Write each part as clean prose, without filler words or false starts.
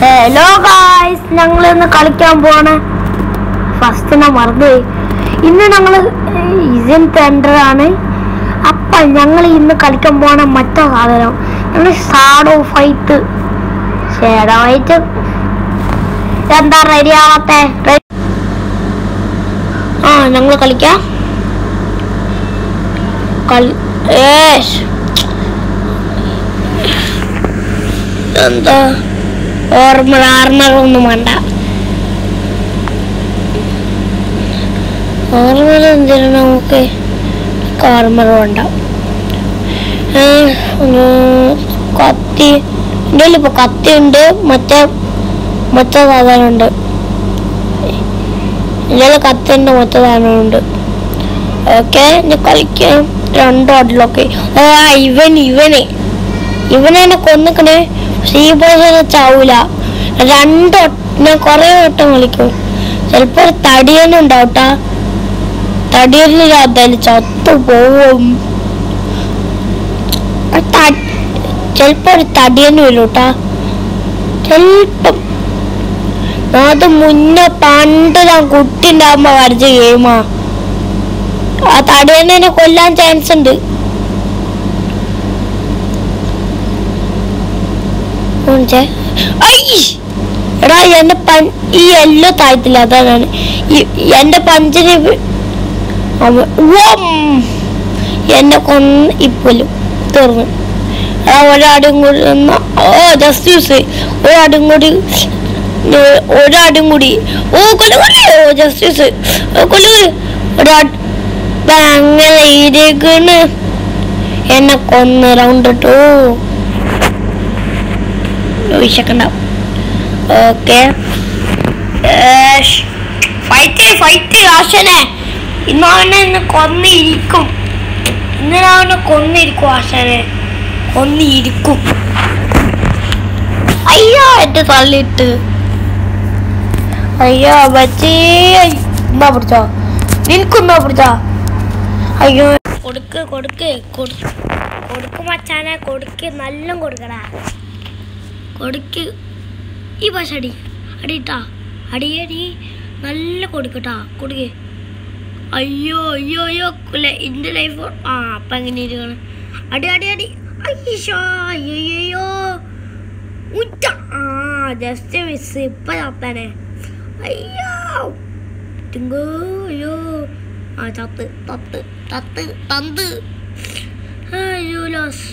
Hello guys, ഞങ്ങൾ ഇന്ന് കളിക്കാൻ പോവാണ്. ഫസ്റ്റ് ഞാൻ മറന്നുപോയി. ഇന്ന് ഞങ്ങൾ ഇസിൻ ടെൻഡറാണ്. അപ്പം ഞങ്ങൾ ഇന്ന് കളിക്കാൻ പോവാണ് മറ്റേ സാധനം. ഞങ്ങൾ ഷാഡോ ഫൈറ്റ് എന്താ റെഡി ആവാത്തെ? ഞങ്ങൾ കളിക്കാം. എന്താ ആർമറൊന്നും വേണ്ട. ആർമർ എന്തിനാ നമുക്ക്? ആർമർ വേണ്ട. കത്തി എൻ്റെ ഇപ്പോൾ കത്തി ഉണ്ട്. മറ്റേ സാധനമുണ്ട്. എൻ്റെ കത്തിൻ്റെ മറ്റേ സാധനമുണ്ട്. ഓക്കെ, ഇനി കളിക്കാം. രണ്ടോ അടിലൊക്കെ ഇവനെ കൊന്നിക്കണേ. ചാവൂല. ഞാൻ കൊറേ വട്ടം കളിക്കും. ചിലപ്പോ ഒരു തടിയനും ഉണ്ടാവട്ടാ. തടിയനിൽ അതായാലും ചത്തു പോവും. ചിലപ്പോ ഒരു തടിയനും വരൂട്ടാ. ചെലപ്പം അത് മുന്നേ പണ്ട് ഞാൻ കുട്ടി ഉണ്ടാവുമ്പോ വരച്ച ഗെയിമാ. ആ തടിയനെ കൊല്ലാൻ ചാൻസ് ഉണ്ട്. എടാ എന്റെ ഈ എല്ലോ താഴത്തില്ല. അതാണ് എന്റെ പഞ്ചിന് എന്നെ കൊന്ന് ഇപ്പോലും തീർന്നു. ഒരാടും കൂടി ജസ്റ്റ് യൂസ് ഒരാടും കൂടി ജസ്റ്റ് യൂസ് അങ്ങനെ ഇരിക്കണ്. എന്നെ കൊന്ന് റൗണ്ട് ഇട്ടു. വിശക്കുണ്ടാവും. ഓക്കെ, ഫൈറ്റ് ആശനെ. ഇന്ന് കൊന്നിരിക്കും. ഇന്നവനെ കൊന്നിരിക്കും. ആശനെ കൊന്നിരിക്കും. അയ്യോ എന്റെ തള്ളിട്ട്. അയ്യോ ബച്ചേ, എന്നാ പിടിച്ചോ? നിനക്കൊന്നാ പിടിച്ചോ? അയ്യോ കൊടുക്ക് മച്ചാനെ, കൊടുക്ക്. നല്ല കൊടുക്കടാ. കൊടുക്ക്. ഈ ഭാഷ അടിട്ടാ. അടി നല്ല കൊടുക്കട്ടാ. കൊടുക്ക്. അയ്യോ എന്റെ ലൈഫ്. അപ്പൊ എങ്ങനെ ഇരിക്കണം? അടി അയ്യോ ഉറ്റ. Just miss. ഇപ്പൊ ചത്തനെ. അയ്യോ അയ്യോ തന്ത്. അയ്യോ ലോസ്.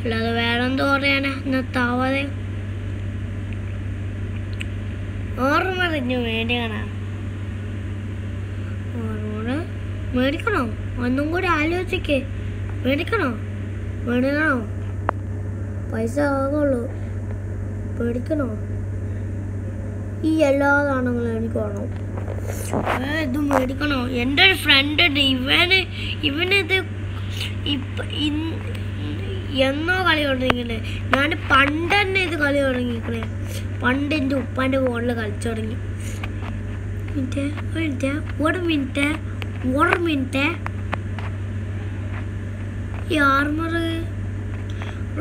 അല്ലാതെ വേറെന്തോ പറയാനാ ഇന്നത്താവാതെ. ഓർമ്മറിഞ്ഞു വേണ്ടിയാണ്. ഓർമ്മ മേടിക്കണോ? ഒന്നും കൂടി ആലോചിക്കേ. മേടിക്കണോ? പൈസ ആകുള്ളൂ. മേടിക്കണോ? ഈ എല്ലാ സാധനങ്ങളും എനിക്ക് വേണം. ഇത് മേടിക്കണോ? എൻ്റെ ഒരു ഫ്രണ്ട് ഉണ്ട്. ഇവനത് എന്നോ കളി തുടങ്ങിയില്ലേ. ഞാൻ പണ്ട് തന്നെ ഇത് കളി തുടങ്ങിയിരിക്കണേ. പണ്ട് എൻ്റെ ഉപ്പാൻ്റെ ഫോണിൽ കളിച്ചു തുടങ്ങി. ഒരു മിനിറ്റ്. ഈ ആർമർ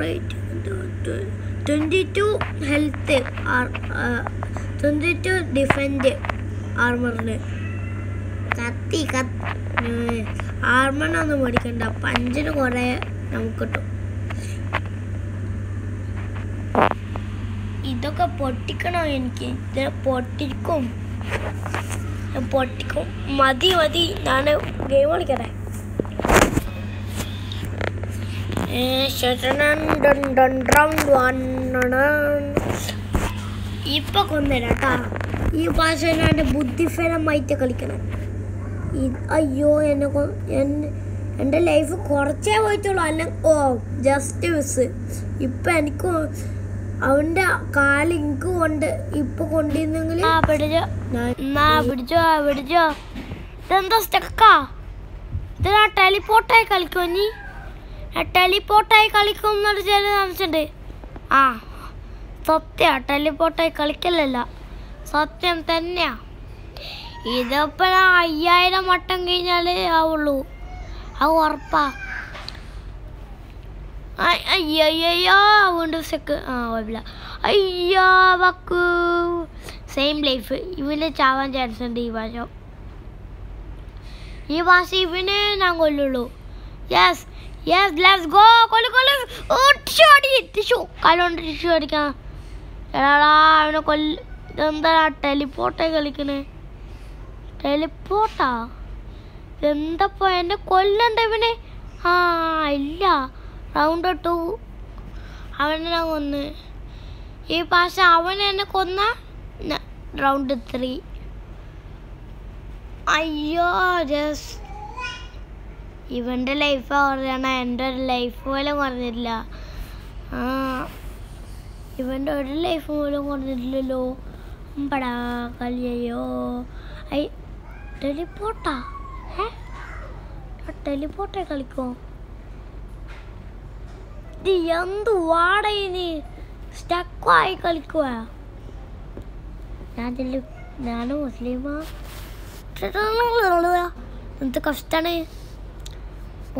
റൈറ്റ് 22 ഹെൽത്ത്, 22 ഡിഫെൻഡ് ആർമറിന്. കത്തി ആർമറിനൊന്നും മേടിക്കണ്ട. പഞ്ചിന് കുറേ നമുക്ക് കിട്ടും. ഇതൊക്കെ പൊട്ടിക്കണോ എനിക്ക്? ഇത് പൊട്ടിക്കും. മതി. ഞാൻ ഗെയിം കളിക്കട്ടെ. ഇപ്പൊ കൊന്നേരാട്ടാ. ഈ ഭാഷ ബുദ്ധിഫലമായിട്ട് കളിക്കണം. അയ്യോ എൻ്റെ ലൈഫ് കുറച്ചേ പോയിട്ടുള്ളൂ. Just miss. ഇപ്പൊ എനിക്ക് അവന്റെ കാല് എനിക്ക് കൊണ്ട് ഇപ്പൊ കൊണ്ടിരുന്നെങ്കിൽ പിടിച്ചോ. ഇതെന്താ സ്റ്റക്കാ? ഇത് ടെലിപ്പോർട്ടായി കളിക്കോ? നീ ടെലിപ്പോർട്ടായി കളിക്കും എന്നൊരു ചില സംശയമുണ്ട്. സത്യ ടെലിപ്പോർട്ടായി കളിക്കലല്ല, സത്യം തന്നെയാ. ഇതിപ്പോ 5000 വട്ടം കഴിഞ്ഞാലേ ആവുള്ളൂ. അത് ഉറപ്പാ. അയ്യോ വീണ്ടും കുഴപ്പമില്ല. അയ്യോ വക്കു സെയിം ലൈഫ്. ഇവന് ചാവാൻ ചാൻസ് ഉണ്ട് ഈ ഭാഷ ഇവനെ ഞാൻ കൊല്ലുള്ളൂ. Yes let's go. കൊല്ലു ടിഷ്യൂ കാലുകൊണ്ട് ടിഷ്യൂ അടിക്കാം. എടാ അവനെ ഇതെന്താ ടെലിപ്പോർട്ടേ കളിക്കണേ? ടെലിപ്പോർട്ടാ എന്തപ്പോ എന്നെ കൊല്ലണ്ട ഇവനെ? ഇല്ല റൗണ്ട് 2 അവനെ ഞാൻ കൊന്ന്. ഈ ഭാഷ അവനെ എന്നെ കൊന്ന റൗണ്ട് 3. അയ്യോ ഇവൻ്റെ ലൈഫ് കുറഞ്ഞാണ്, എൻ്റെ ഒരു ലൈഫ് പോലും കുറഞ്ഞിട്ടില്ല. ഇവൻ്റെ ഒരു ലൈഫ് പോലും കുറഞ്ഞിട്ടില്ലല്ലോ. പടാ കളിയോ. ടെലിപ്പോർട്ടാ ടെലിപ്പോർട്ടേ കളിക്കോ? ഇത് എന്ത് വാടയിന് സ്റ്റക്കായി കളിക്കുക. ഞാനും മുസ്ലിമാ. എന്ത് കഷ്ടാണ്,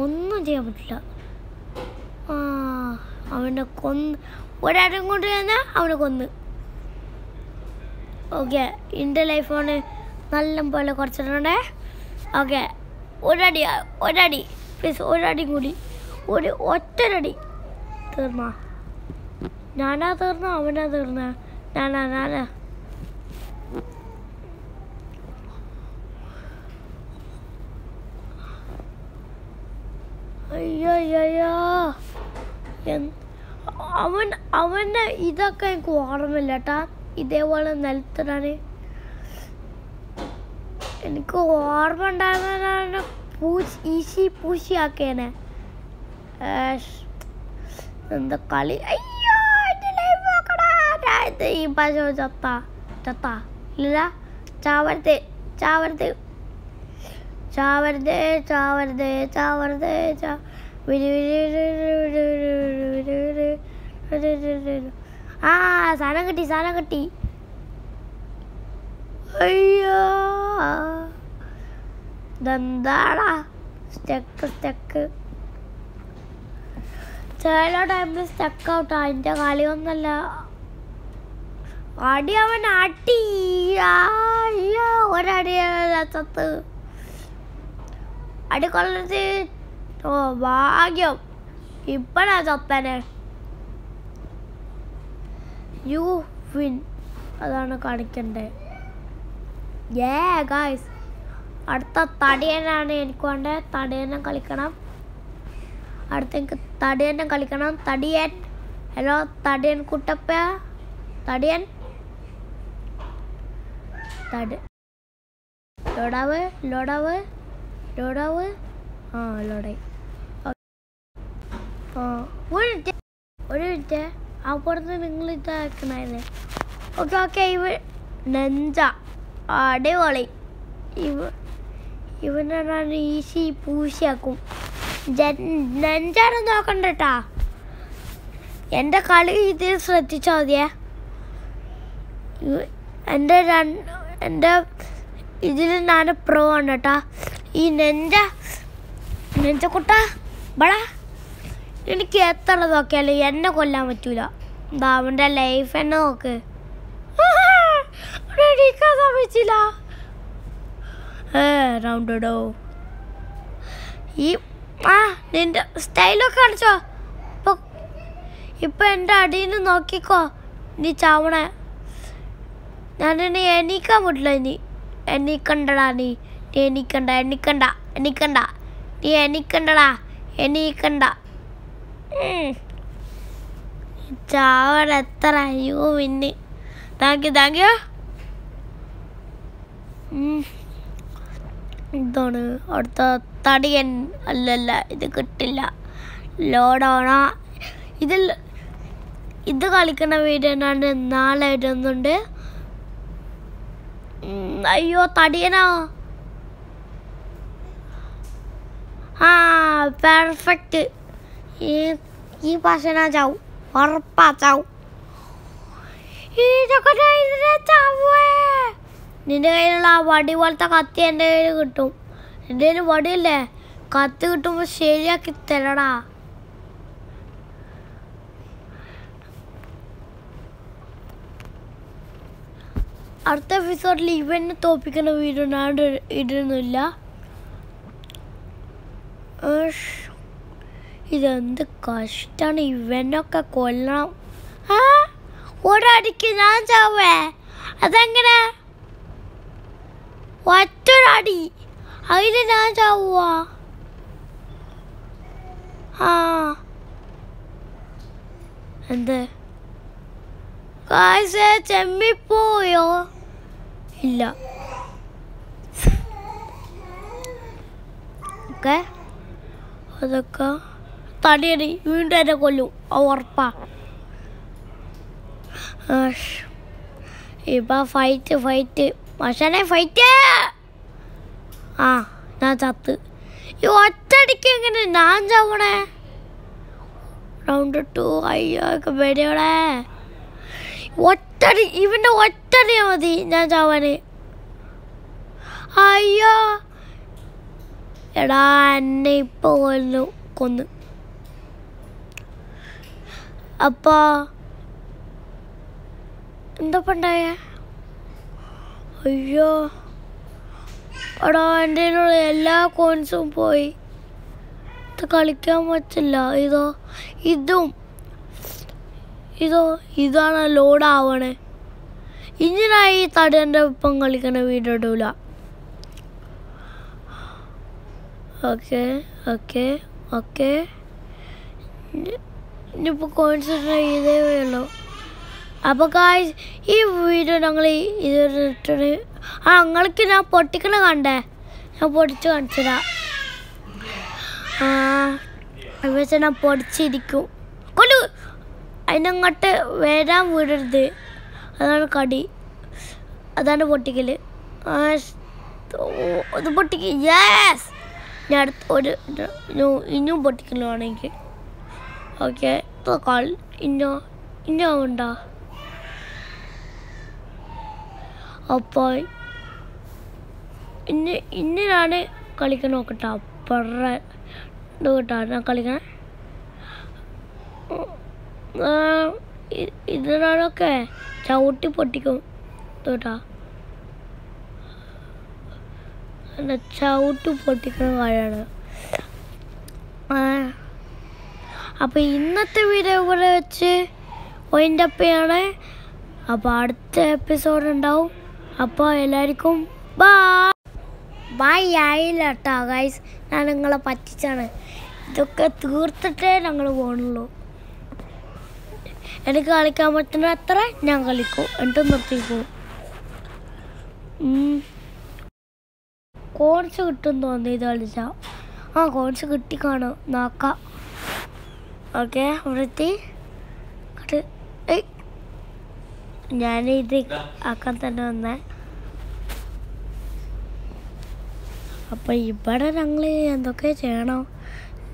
ഒന്നും ചെയ്യാൻ പറ്റില്ല. അവനെ ഒരാടും കൊണ്ട് കഴിഞ്ഞാൽ അവനെ കൊന്ന്. ഓക്കെ എൻ്റെ ലൈഫാണ് നല്ല പോലെ കുറച്ചിട്ടുണ്ടേ. ഓക്കെ ഒരടി പ്ലീസ്, ഒരടി കൂടി, ഒറ്റരടി. തീർന്ന ഞാനാ തീർന്ന അവനാ തീർന്ന ഞാനാ. അയ്യോ അവൻ്റെ ഇതൊക്കെ എനിക്ക് ഓർമ്മയില്ല കേട്ടാ. ഇതേപോലെ നിലത്തിടാന് എനിക്ക് ഓർമ്മ ഉണ്ടായിരുന്ന പൂശിയാക്കേനെ. എന്താ കളി. അയ്യോ ഈ പശ ചത്ത ഇല്ല. ചാവരുത് സാധനം കിട്ടി. അയ്യോ ഇതെന്താടാ സ്റ്റക്ക്. ചില ടൈമിൽ സ്റ്റക്ക് ഔട്ടാ. അതിൻ്റെ കളിയൊന്നല്ല. അടി അവൻ അടി. അയ്യോ ഒരടി ചത്ത്. അടി കൊല്ലത്ത്. ഭാഗ്യം ഇപ്പഴാ ചത്തനെ. യു വിൻ അതാണ് കാണിക്കണ്ടേ. ഗായ്സ് അടുത്ത തടിയനാണ് എനിക്ക് വേണ്ടത്. തടിയനെ കളിക്കണം. അടുത്ത എനിക്ക് തടിയനെ കളിക്കണം. തടിയൻ. ഹലോ തടിയൻ കുട്ടപ്പ. തടിയൻ ലോഡാവ് ലോഡായി. ഒരു മിനിറ്റ് അപ്പുറത്ത് നിങ്ങൾ ഇതാക്കണല്ലേ. ഓക്കെ നെഞ്ച അടിപൊളി. ഇവനാണ് ഈസി പൂശിയാക്കും. നെഞ്ചാണ് നോക്കണ്ട കേട്ടാ. എൻ്റെ കളി ഇതിൽ ശ്രദ്ധിച്ചാൽ മതിയേ. എൻ്റെ ഇതിൽ ഞാൻ പ്രോ ആണ് കേട്ടാ. ഈ നെഞ്ചക്കുട്ട ബടാ എനിക്ക് എത്ര നോക്കിയാലും എന്നെ കൊല്ലാൻ പറ്റൂല. എന്താ അവൻ്റെ ലൈഫ് എന്നെ നോക്ക്. എണീക്കാൻ ശ്രമിച്ചില്ല. റൗണ്ട് ഇടോ. നിന്റെ സ്റ്റൈലൊക്കെ കാണിച്ചോ. ഇപ്പൊ എൻ്റെ അടിയിൽ നോക്കിക്കോ. നീ ചാവണേ. ഞാനിനി എണീക്കാൻ പറ്റില്ല. എണീക്കണ്ടടാ. നീ എണീക്കണ്ടടാ. ചാവണ എത്ര. അയ്യോ പിന്നെ താങ്ക് യു. ഇതാണ് അടുത്ത തടിയൻ. അല്ലല്ല ഇത് കിട്ടില്ല. ലോഡാണോ ഇത് കളിക്കണ വീഡിയോ ഞാൻ നാളെ ഇടുന്നുണ്ട്. അയ്യോ തടിയനോ. പെർഫെക്റ്റ്. ഈ ഭാഷ ചാവും. ഉറപ്പാ ചാവും. നിന്റെ കയ്യിലുള്ള ആ വടി പോലത്തെ കത്തി എൻ്റെ കയ്യിൽ കിട്ടും. എൻ്റെ കയ്യിൽ വടിയില്ലേ, കത്തി കിട്ടുമ്പോൾ ശരിയാക്കി തരടാ. അടുത്ത എപ്പിസോഡിൽ ഇവനെ തോപ്പിക്കുന്ന വീഡിയോ ഞാൻ ഇടുന്നില്ല. ഇതെന്ത് കഷ്ടാണ്, ഇവനൊക്കെ കൊല്ലണം. ഒരടിക്ക് ഞാൻ ചാവേ? അതെങ്ങനെ? ഒറ്റൊരടി അതിന് ഞാൻ ചാവുക? എന്ത് ചെമ്മിപ്പോയോ? ഇല്ല. ഓക്കെ, അതൊക്കെ തടിയടി വീണ്ടും എന്നെ കൊല്ലും, ഉറപ്പാ. ഇപ്പൊ ഫൈറ്റ് മഷനെ ഫൈറ്റ്. ഞാൻ ചത്ത്. ഈ ഒറ്റടിക്ക് എങ്ങനെ ഞാൻ ചാവണേ? റൗണ്ട് 2. അയ്യോ പേടിയോടെ. ഒറ്റടി, ഇവന്റെ ഒറ്റടിയാ മതി ഞാൻ ചാവാന്. അയ്യോ എടാ, എന്നെ ഇപ്പൊ കൊന്നു. അപ്പൊ എന്താ? അയ്യോ എടാ, എൻ്റെ എല്ലാ കോയിൻസും പോയി. ഇത് കളിക്കാൻ പറ്റില്ല. ഇതാണ് ലോഡാവണേ. ഇങ്ങനായി തടേൻ്റെ ഒപ്പം കളിക്കണ വീഡിയോ ഇടൂല. ഓക്കെ ഇനിയിപ്പോൾ കോയിൻസ് ഇതേ ഉള്ളൂ. അപ്പോൾ ഗായ്സ്, ഈ വീഡിയോ ഞങ്ങൾ ഇതൊരു നിങ്ങൾക്ക് ഞാൻ പൊട്ടിക്കണ കണ്ടേ? ഞാൻ പൊടിച്ച് കാണിച്ചതാ. പക്ഷെ ഞാൻ പൊടിച്ചിരിക്കും. കൊല്ലു അതിനങ്ങോട്ട് വരാൻ വിടരുത്. അതാണ് കടി, അതാണ് പൊട്ടിക്കൽ. ഇത് പൊട്ടിക്ക. യെസ്, ഞാൻ അടുത്ത ഇനിയും പൊട്ടിക്കലാണെങ്കിൽ. ഓക്കെ, ഇന്നോ ഉണ്ടോ? അപ്പോൾ ഇന്ന് ഞാൻ കളിക്കാൻ നോക്കട്ടെ. അപ്പറ കേട്ടോ ഞാൻ കളിക്കണേ. ഇതിനൊക്കെ ചവിട്ടി പൊട്ടിക്കും കേട്ടോ. ചവിട്ടി പൊട്ടിക്കുന്ന കാര്യമാണ്. അപ്പോൾ ഇന്നത്തെ വീഡിയോ ഇവിടെ വെച്ച് വൈൻഡപ്പ്. അപ്പോൾ അടുത്ത എപ്പിസോഡ് ഉണ്ടാവും. അപ്പോൾ എല്ലാവർക്കും ബൈ ആയില്ല കേട്ടോ ഗൈസ്. ഞാൻ നിങ്ങളെ പറ്റിച്ചാണ്. ഇതൊക്കെ തീർത്തിട്ടേ ഞങ്ങൾ പോകണുള്ളൂ. എനിക്ക് കളിക്കാൻ പറ്റുന്ന അത്ര ഞാൻ കളിക്കും, എന്നിട്ട് നിർത്തിപ്പോവും. കോൺസ് കിട്ടും തോന്നി ഇത് കളിച്ചാൽ. കോൺസ് കിട്ടി കാണും, നോക്കാം. ഓക്കെ, വൃത്തി ഞാനിത് ആക്കാൻ തന്നെ വന്നേ. അപ്പം ഇവിടെ ഞങ്ങൾ എന്തൊക്കെ ചെയ്യണം?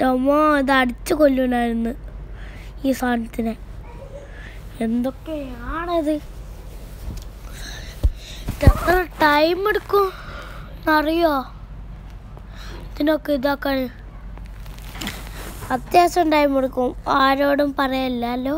ഡൊമോ ഇത് അടിച്ചു കൊല്ലണമായിരുന്നു ഈ സാധനത്തിനെ. എന്തൊക്കെയാണത്? എത്ര ടൈം എടുക്കും എന്നറിയോ ഇതിനൊക്കെ ഇതാക്കാൻ? അത്യാവശ്യം ടൈം എടുക്കും, ആരോടും പറയല്ലോ.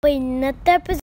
അപ്പോൾ ഇന്നത്തെ